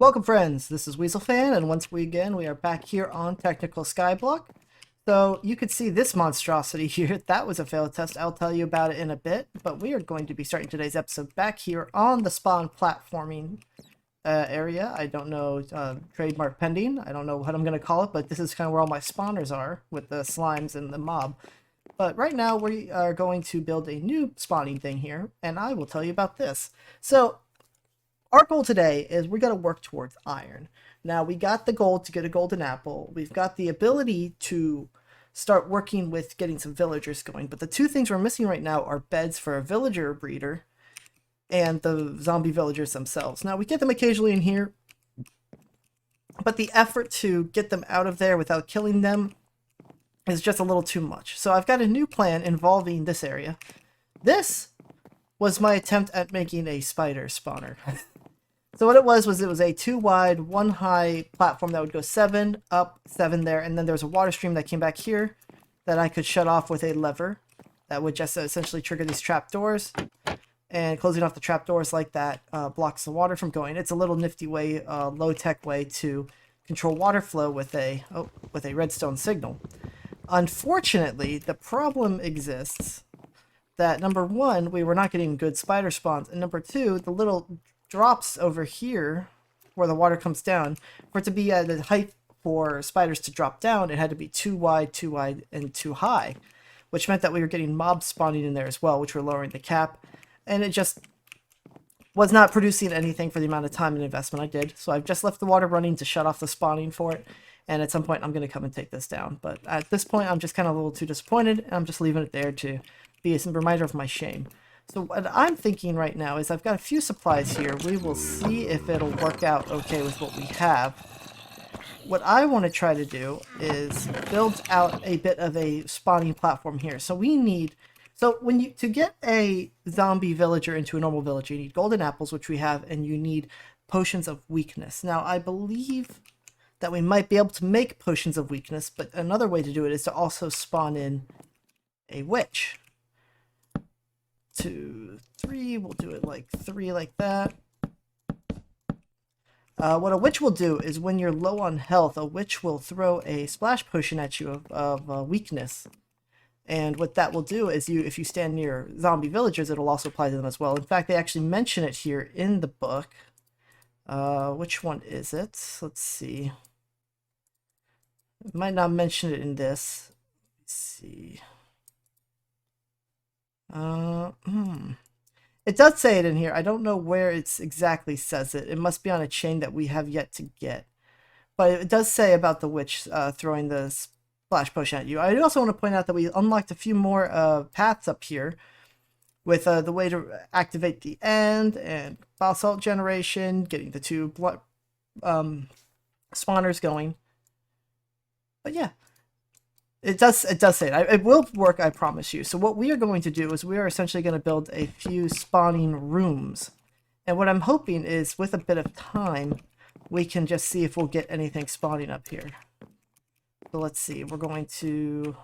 Welcome friends, this is WeaselFan, and once again we are back here on Technical Skyblock. So you could see this monstrosity here. That was a failed test. I'll tell you about it in a bit, but we are going to be starting today's episode back here on the spawn platforming area. I don't know, trademark pending. I don't know what I'm going to call it, but this is kind of where all my spawners are with the slimes and the mob. But right now we are going to build a new spawning thing here, and I will tell you about this. So our goal today is we're going to work towards iron. Now, we got the goal to get a golden apple. We've got the ability to start working with getting some villagers going. But the two things we're missing right now are beds for a villager breeder and the zombie villagers themselves. Now, we get them occasionally in here, but the effort to get them out of there without killing them is just a little too much. So I've got a new plan involving this area. This was my attempt at making a spider spawner. So what it was a 2 wide, 1 high platform that would go 7 up, 7 there, and then there was a water stream that came back here that I could shut off with a lever that would just essentially trigger these trapdoors. And closing off the trapdoors like that blocks the water from going. It's a little nifty way, low-tech way to control water flow with a redstone signal. Unfortunately, the problem exists that number one, we were not getting good spider spawns, and number two, the little drops over here where the water comes down, for it to be at a height for spiders to drop down, it had to be too wide, and too high, which meant that we were getting mobs spawning in there as well, which were lowering the cap, and it just was not producing anything for the amount of time and investment I did. So I've just left the water running to shut off the spawning for it, and at some point I'm going to come and take this down. But at this point I'm just kind of a little too disappointed, and I'm just leaving it there to be a reminder of my shame. So what I'm thinking right now is I've got a few supplies here. We will see if it'll work out okay with what we have. What I want to try to do is build out a bit of a spawning platform here. So we need, to get a zombie villager into a normal village, you need golden apples, which we have, and you need potions of weakness. Now I believe that we might be able to make potions of weakness, but another way to do it is to also spawn in a witch. 2, 3, we'll do it like 3 like that. What a witch will do is when you're low on health, a witch will throw a splash potion at you of weakness. And what that will do is if you stand near zombie villagers, it'll also apply to them as well. In fact, they actually mention it here in the book. Which one is it? Let's see. It might not mention it in this. Let's see. It does say it in here. I don't know where it exactly says it. It must be on a chain that we have yet to get. But it does say about the witch throwing the splash potion at you. I also want to point out that we unlocked a few more paths up here with the way to activate the end and basalt generation, getting the 2 spawners going. But yeah. It does say it. It will work, I promise you. So what we are going to do is we are essentially going to build a few spawning rooms. And what I'm hoping is with a bit of time, we can just see if we'll get anything spawning up here. So let's see. We're going to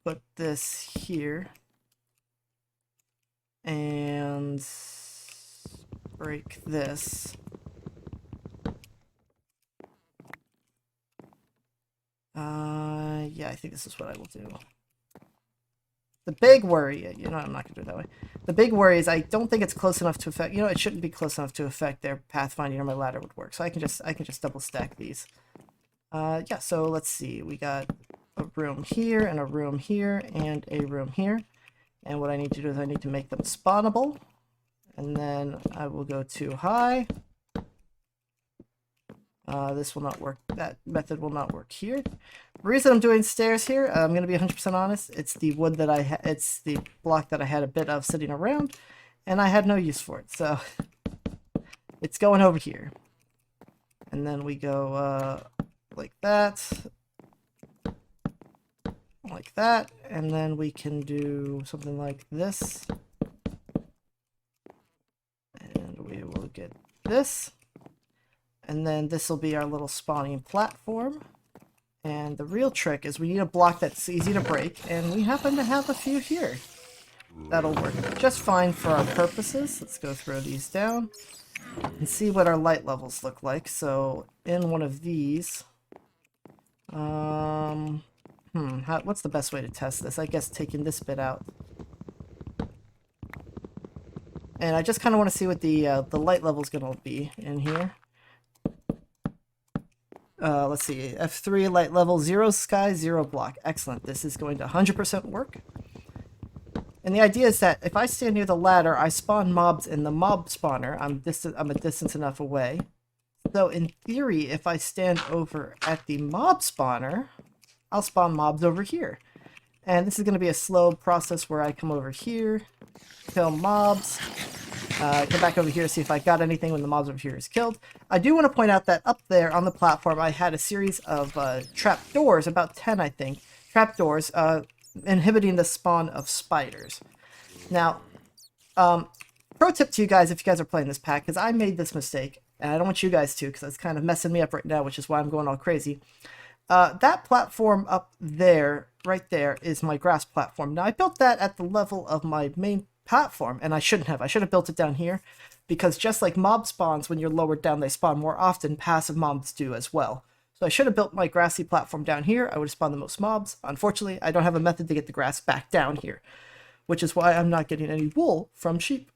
put this here. And break this. Yeah, I think this is what I will do. The big worry, I'm not going to do it that way. The big worry is I don't think it's close enough to affect, it shouldn't be close enough to affect their pathfinding or my ladder would work. So I can just double stack these. Yeah, so let's see. We got a room here and a room here and a room here. And what I need to do is I need to make them spawnable. And then I will go too high. This will not work. That method will not work here. The reason I'm doing stairs here, I'm going to be 100% honest. It's the wood that it's the block that I had a bit of sitting around, and I had no use for it. So it's going over here, and then we go like that, and then we can do something like this, and we will get this. And then this will be our little spawning platform. And the real trick is we need a block that's easy to break, and we happen to have a few here. That'll work just fine for our purposes. Let's go throw these down and see what our light levels look like. So in one of these, what's the best way to test this? I guess taking this bit out. And I just kind of want to see what the light level is going to be in here. Let's see, F3 light level 0 sky, 0 block. Excellent. This is going to 100% work. And the idea is that if I stand near the ladder, I spawn mobs in the mob spawner. I'm a distance enough away. So in theory, if I stand over at the mob spawner, I'll spawn mobs over here. And this is going to be a slow process where I come over here, kill mobs, come back over here to see if I got anything when the mobs over here is killed. I do want to point out that up there on the platform, I had a series of trap doors, about 10 I think, trap doors, inhibiting the spawn of spiders. Now, pro tip to you guys if you guys are playing this pack, because I made this mistake, and I don't want you guys to, because it's kind of messing me up right now, which is why I'm going all crazy. That platform up there, right there, is my grass platform. Now, I built that at the level of my main platform, and I shouldn't have. I should have built it down here, because just like mob spawns, when you're lowered down, they spawn more often. Passive mobs do as well. So I should have built my grassy platform down here. I would have spawned the most mobs. Unfortunately, I don't have a method to get the grass back down here, which is why I'm not getting any wool from sheep.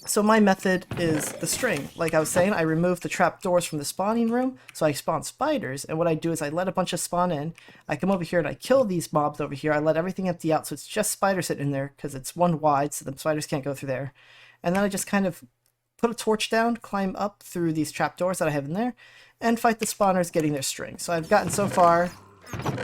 So my method is the string. Like I was saying, I remove the trap doors from the spawning room, so I spawn spiders, and what I do is I let a bunch of spawn in, I come over here and I kill these mobs over here, I let everything empty out so it's just spiders sitting in there, because it's one wide, so the spiders can't go through there. And then I just kind of put a torch down, climb up through these trap doors that I have in there, and fight the spawners getting their string. So I've gotten so far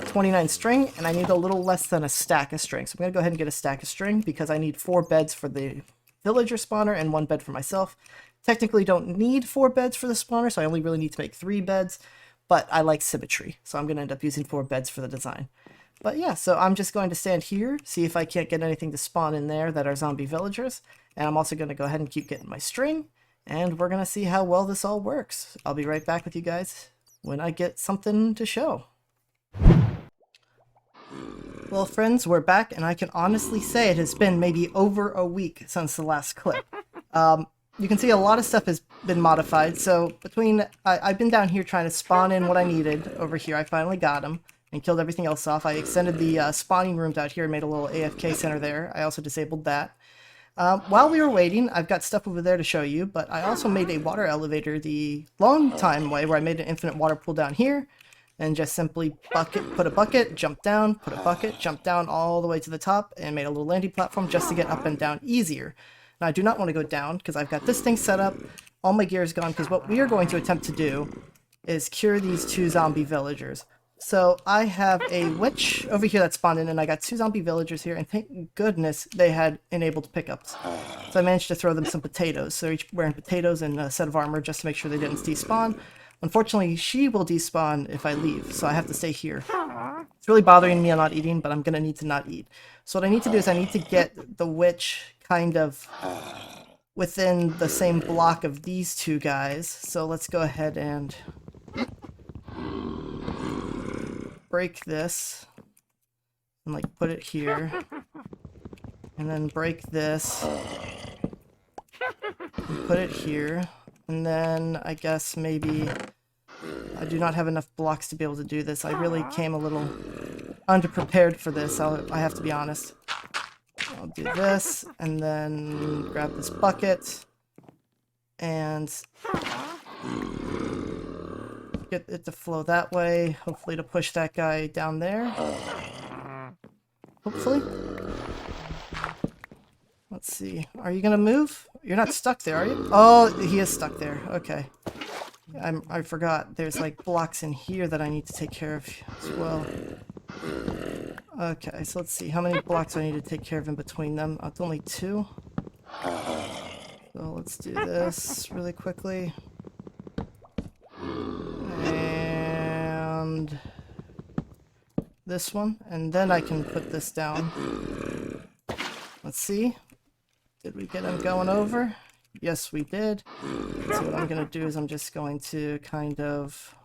29 string, and I need a little less than a stack of string. So I'm going to go ahead and get a stack of string, because I need 4 beds for the villager spawner and 1 bed for myself. Technically don't need 4 beds for the spawner, so I only really need to make 3 beds, but I like symmetry, so I'm going to end up using 4 beds for the design. But yeah, so I'm just going to stand here, see if I can't get anything to spawn in there that are zombie villagers, and I'm also going to go ahead and keep getting my string, and we're going to see how well this all works. I'll be right back with you guys when I get something to show. Well, friends, we're back, and I can honestly say it has been maybe over a week since the last clip. You can see a lot of stuff has been modified, so I've been down here trying to spawn in what I needed over here. I finally got them and killed everything else off. I extended the spawning rooms out here and made a little AFK center there. I also disabled that. While we were waiting, I've got stuff over there to show you, but I also made a water elevator the long time way, where I made an infinite water pool down here, and just simply put a bucket, jump down, put a bucket, jump down all the way to the top, and made a little landing platform just to get up and down easier. Now I do not want to go down, because I've got this thing set up, all my gear is gone, because what we are going to attempt to do is cure these 2 zombie villagers. So I have a witch over here that spawned in, and I got 2 zombie villagers here, and thank goodness they had enabled pickups. So I managed to throw them some potatoes. So they're each wearing potatoes and a set of armor just to make sure they didn't despawn. Unfortunately, she will despawn if I leave, so I have to stay here. It's really bothering me I'm not eating, but I'm going to need to not eat. So what I need to do is I need to get the witch kind of within the same block of these 2 guys. So let's go ahead and break this and like put it here, and then break this and put it here, and then I guess maybe I do not have enough blocks to be able to do this. I really came a little underprepared for this, I have to be honest. I'll do this and then grab this bucket and get it to flow that way, hopefully to push that guy down there. Hopefully. Let's see. Are you gonna move? You're not stuck there, are you? Oh, he is stuck there. Okay. I forgot. There's like blocks in here that I need to take care of as well. Okay, so let's see. How many blocks do I need to take care of in between them? It's only 2. So let's do this really quickly. And this one, and then I can put this down. Let's see. Did we get him going over? Yes, we did. So what I'm going to do is I'm just going to kind of,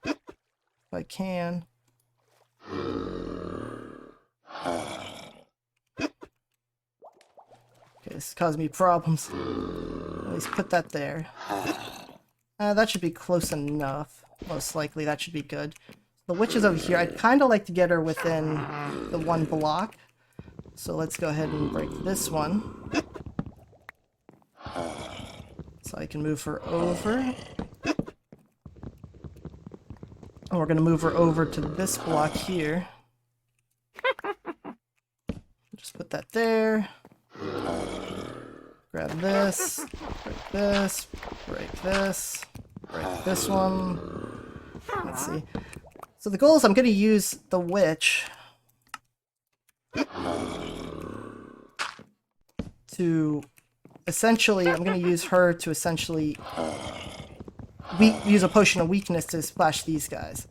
if I can, Okay, this is causing me problems. At least put that there. That should be close enough. Most likely that should be good. The witch is over here. I'd kind of like to get her within the one block. So let's go ahead and break this one. So I can move her over. And we're going to move her over to this block here. Just put that there. Grab this. Break this. Break this. Break this one. Let's see. So the goal is I'm going to use the witch to essentially, I'm going to use her to essentially use a potion of weakness to splash these guys.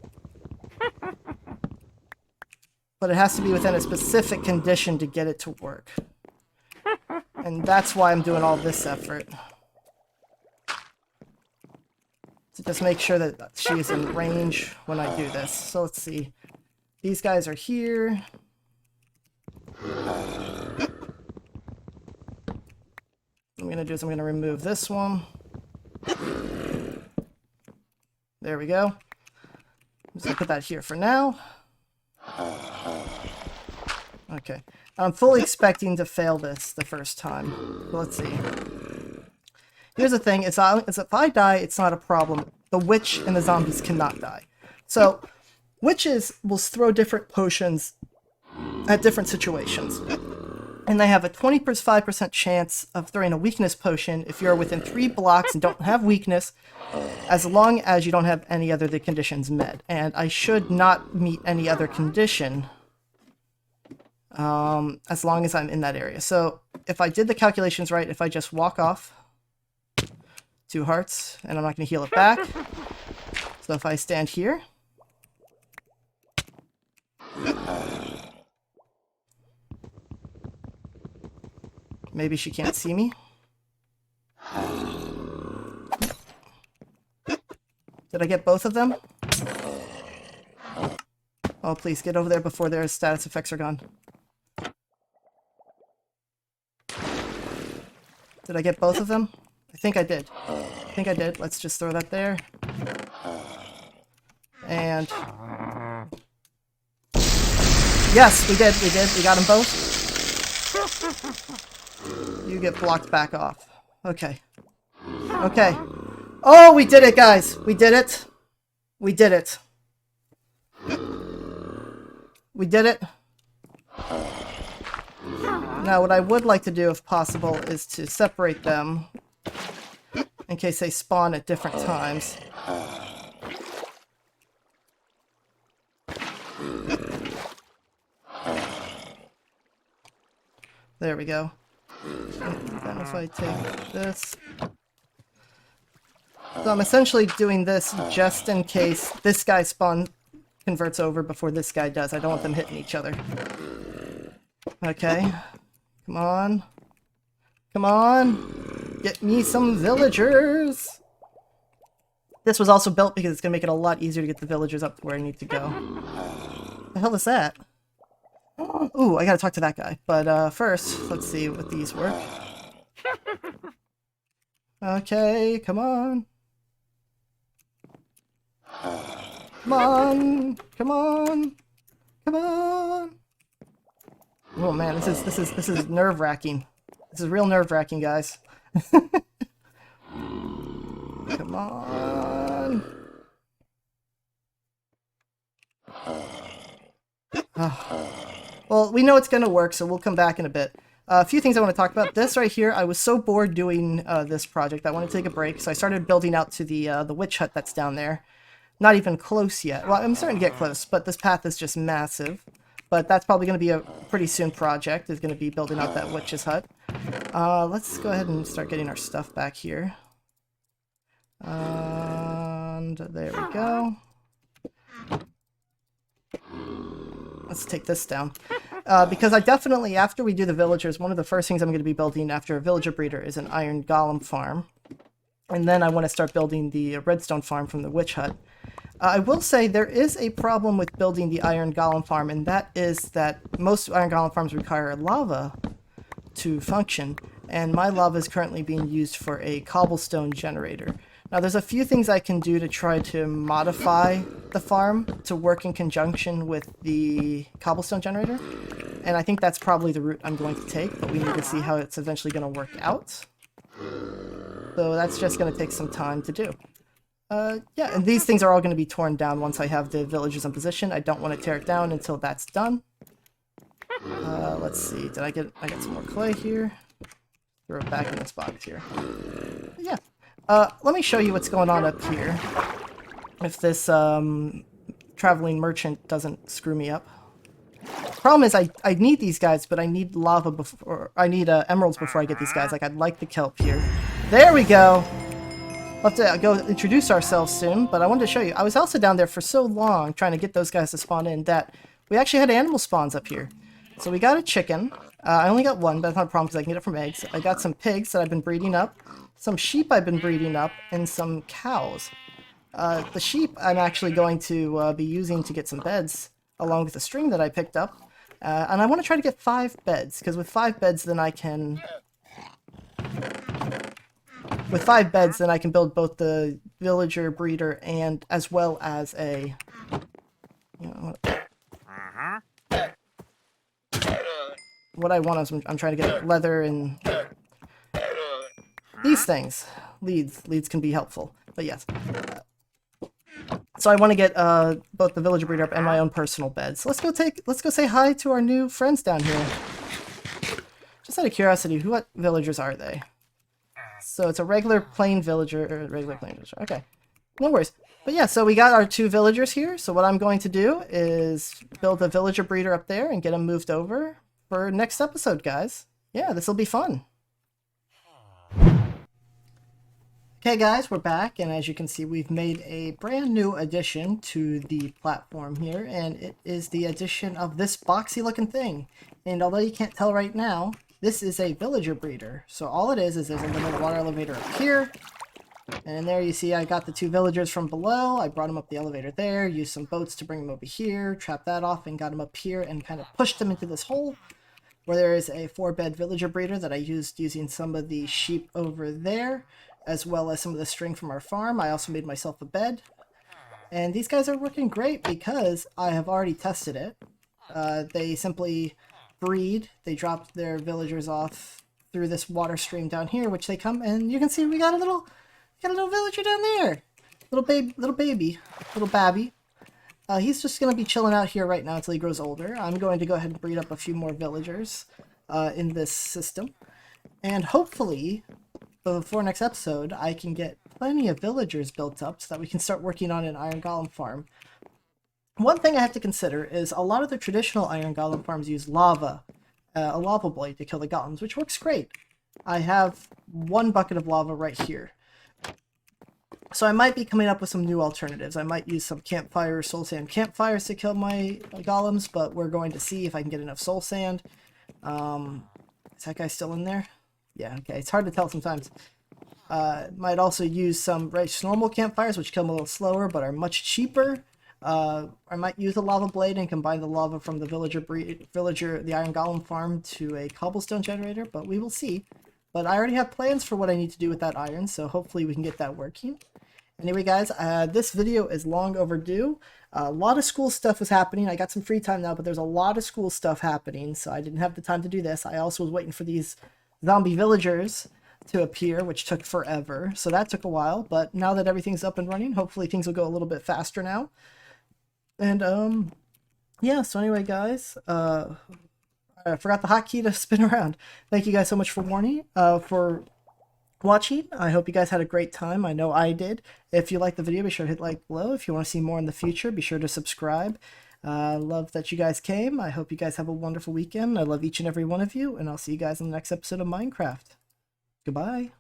But it has to be within a specific condition to get it to work. And that's why I'm doing all this effort. To just make sure that she is in range when I do this. So let's see. These guys are here. What I'm going to do is I'm going to remove this one. There we go. I'm just going to put that here for now. Okay. I'm fully expecting to fail this the first time. So let's see. Here's the thing, is if I die, it's not a problem. The witch and the zombies cannot die. So, witches will throw different potions at different situations. And they have a 25% chance of throwing a weakness potion if you're within 3 blocks and don't have weakness, as long as you don't have any other the conditions met. And I should not meet any other condition as long as I'm in that area. So, if I did the calculations right, if I just walk off 2 hearts, and I'm not going to heal it back. So if I stand here, maybe she can't see me. Did I get both of them? Oh, please, get over there before their status effects are gone. Did I get both of them? I think I did. I think I did. Let's just throw that there. And... yes, we did. We did. We got them both. You get blocked back off. Okay. Okay. Oh, we did it, guys. We did it. We did it. We did it. Now, what I would like to do, if possible, is to separate them in case they spawn at different times. There we go. And then if I take this... so I'm essentially doing this just in case this guy converts over before this guy does. I don't want them hitting each other. Okay. Come on. Come on. Get me some villagers. This was also built because it's going to make it a lot easier to get the villagers up to where I need to go. What the hell is that? Ooh, I gotta talk to that guy. But first, let's see what these work. Okay, come on. Come on. Come on. Come on. Oh man, this is nerve-wracking. This is real nerve-wracking, guys. Come on. Well, we know it's going to work, so we'll come back in a bit. A few things I want to talk about. This right here, I was so bored doing this project, I wanted to take a break, so I started building out to the witch hut that's down there. Not even close yet. Well, I'm starting to get close, but this path is just massive. But that's probably going to be a pretty soon project, is going to be building out that witch's hut. Let's go ahead and start getting our stuff back here. And there we go. Let's take this down. Because I definitely, after we do the villagers, one of the first things I'm going to be building after a villager breeder is an iron golem farm. And then I want to start building the redstone farm from the witch hut. I will say there is a problem with building the iron golem farm, and that is that most iron golem farms require lava to function, and my lava is currently being used for a cobblestone generator. Now there's a few things I can do to try to modify the farm to work in conjunction with the cobblestone generator, and I think that's probably the route I'm going to take, but we need to see how it's eventually going to work out. So that's just going to take some time to do. Yeah, and these things are all going to be torn down once I have the villagers in position. I don't want to tear it down until that's done. Let's see, I get some more clay here. Throw it back in this box here. Yeah. Let me show you what's going on up here. If this traveling merchant doesn't screw me up. Problem is, I need these guys, but I need lava before, I need emeralds before I get these guys. Like, I'd like the kelp here. There we go! We'll have to go introduce ourselves soon, but I wanted to show you. I was also down there for so long trying to get those guys to spawn in that we actually had animal spawns up here. So we got a chicken. I only got one, but that's not a problem because I can get it from eggs. I got some pigs that I've been breeding up, some sheep I've been breeding up, and some cows. The sheep I'm actually going to be using to get some beds, along with the string that I picked up. And I want to try to get 5 beds, because with 5 beds then I can... With 5 beds, then I can build both the villager breeder and as well as a... You know, what I want is I'm trying to get leather and these things. Leads can be helpful, but yes. So I want to get both the villager breeder up and my own personal bed. So let's go say hi to our new friends down here. Just out of curiosity, what villagers are they? So it's a regular plain villager, Okay, no worries. But yeah, so we got our 2 villagers here. So what I'm going to do is build a villager breeder up there and get them moved over for next episode, guys. Yeah, this will be fun. Okay, guys, we're back, and as you can see, we've made a brand new addition to the platform here, and it is the addition of this boxy looking thing. And although you can't tell right now, this is a villager breeder. So all it is there's a little water elevator up here. And there you see I got the 2 villagers from below. I brought them up the elevator there, used some boats to bring them over here, trapped that off and got them up here and kind of pushed them into this hole where there is a 4-bed villager breeder that I used using some of the sheep over there, as well as some of the string from our farm. I also made myself a bed. And these guys are working great because I have already tested it. They simply breed. They drop their villagers off through this water stream down here, which they come, and you can see we got a little villager down there. Little baby. He's just going to be chilling out here right now until he grows older. I'm going to go ahead and breed up a few more villagers in this system. And hopefully, before next episode, I can get plenty of villagers built up so that we can start working on an iron golem farm. One thing I have to consider is a lot of the traditional iron golem farms use lava, a lava blade to kill the golems, which works great. I have 1 bucket of lava right here. So I might be coming up with some new alternatives. I might use some campfire, soul sand campfires to kill my golems, but we're going to see if I can get enough soul sand. Is that guy still in there? Yeah, okay. It's hard to tell sometimes. Might also use some normal campfires, which kill them a little slower, but are much cheaper. I might use a lava blade and combine the lava from the the iron golem farm to a cobblestone generator, but we will see. But I already have plans for what I need to do with that iron, so hopefully we can get that working. Anyway, guys, this video is long overdue. A lot of school stuff was happening. I got some free time now, but there's a lot of school stuff happening, so I didn't have the time to do this. I also was waiting for these zombie villagers to appear, which took forever, so that took a while. But now that everything's up and running, hopefully things will go a little bit faster now. And yeah, so anyway, guys, I forgot the hotkey to spin around. Thank you guys so much for watching. I hope you guys had a great time. I know I did. If you liked the video, be sure to hit like below. If you want to see more in the future, be sure to subscribe. Love that you guys came. I hope you guys have a wonderful weekend. I love each and every one of you, and I'll see you guys in the next episode of Minecraft. Goodbye.